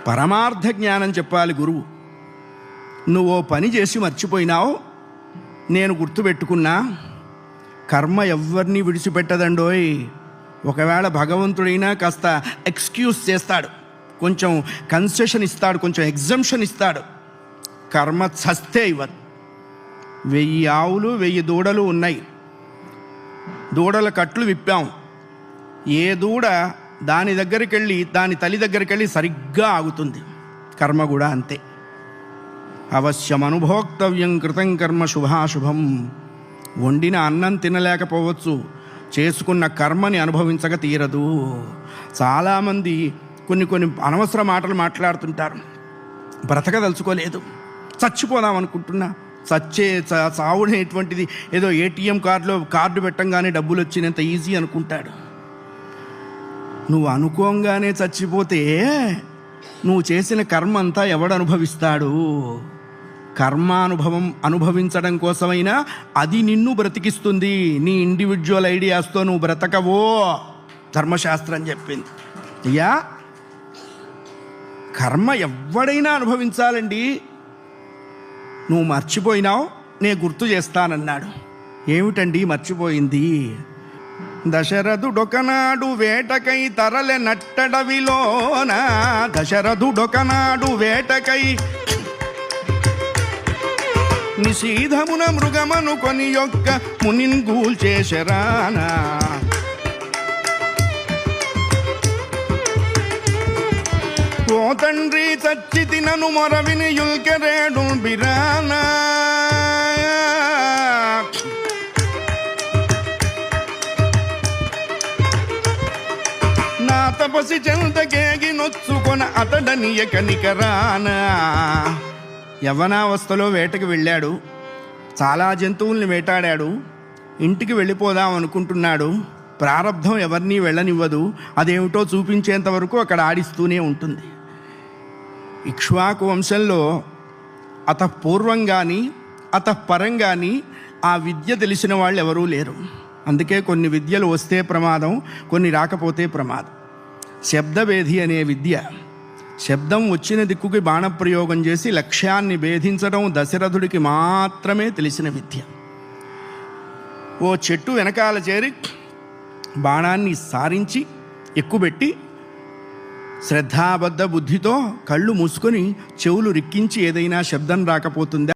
పరమార్థ జ్ఞానం చెప్పాలి గురువు. నువ్వు ఓ పని చేసి మర్చిపోయినావు, నేను గుర్తుపెట్టుకున్నా. కర్మ ఎవ్వరినీ విడిచిపెట్టదండోయ్. ఒకవేళ భగవంతుడైనా కాస్త ఎక్స్క్యూజ్ చేస్తాడు, కొంచెం కన్సెషన్ ఇస్తాడు, కొంచెం ఎగ్జంప్షన్ ఇస్తాడు. కర్మ చస్తే ఇవ్వదు. 1000 ఆవులు 1000 దూడలు ఉన్నాయి. దూడల కట్లు విప్పాం. ఏ దూడ దాని దగ్గరికి వెళ్ళి దాని తల్లి దగ్గరికి వెళ్ళి సరిగ్గా ఆగుతుంది. కర్మ కూడా అంతే. అవశ్యం అనుభోక్తవ్యం కృతం కర్మ శుభాశుభం. వండిన అన్నం తినలేకపోవచ్చు, చేసుకున్న కర్మని అనుభవించక తీరదు. చాలామంది కొన్ని అనవసర మాటలు మాట్లాడుతుంటారు. బ్రతకదలుచుకోలేదు, చచ్చిపోదాం అనుకుంటున్నా. చావునేటువంటిది ఏదో ఏటీఎం కార్డు పెట్టంగానే డబ్బులు వచ్చినంత ఈజీ అనుకుంటాడు. నువ్వు అనుకోంగానే చచ్చిపోతే నువ్వు చేసిన కర్మ అంతా ఎవడు అనుభవిస్తాడు? కర్మానుభవం అనుభవించడం కోసమైనా అది నిన్ను బ్రతికిస్తుంది. నీ ఇండివిజువల్ ఐడియాస్తో నువ్వు బ్రతకవో ధర్మశాస్త్రం చెప్పింది. అయ్యా, కర్మ ఎవడైనా అనుభవించాలండి. నువ్వు మర్చిపోయినావు, నేను గుర్తు చేస్తానన్నాడు. ఏమిటండి మర్చిపోయింది? దశరథుడొకనాడు వేటకై తరలె నట్టడవిలోన. దశరథుడొకనాడు వేటకై నిషీధమున మృగమను కొని యొక్క మునిన్ గూల్చేశరానా. ఓ తండ్రి చచ్చి తినను మొరవిని యుల్కెరేడు బిరానా. నా తపసి చెంతకేగి నొచ్చుకొన అతడనియ కనికరానా. యవ్వనావస్థలో వేటకు వెళ్ళాడు, చాలా జంతువుల్ని వేటాడాడు. ఇంటికి వెళ్ళిపోదాం అనుకుంటున్నాడు. ప్రారంధం ఎవరినీ వెళ్ళనివ్వదు. అదేమిటో చూపించేంత వరకు అక్కడ ఆడిస్తూనే ఉంటుంది. ఇక్ష్వాకు వంశంలో అతఃపూర్వం కానీ అతఃపరం కానీ ఆ విద్య తెలిసిన వాళ్ళు ఎవరూ లేరు. అందుకే కొన్ని విద్యలు వస్తే ప్రమాదం, కొన్ని రాకపోతే ప్రమాదం. శబ్దభేది అనే విద్య, శబ్దం వచ్చిన దిక్కుకి బాణప్రయోగం చేసి లక్ష్యాన్ని భేదించడం దశరథుడికి మాత్రమే తెలిసిన విద్య. ఓ చెట్టు వెనకాల చేరి బాణాన్ని సారించి ఎక్కుబెట్టి శ్రద్ధాబద్ధ బుద్ధితో కళ్ళు మూసుకొని చెవులు రిక్కించి ఏదైనా శబ్దం రాకపోతుందా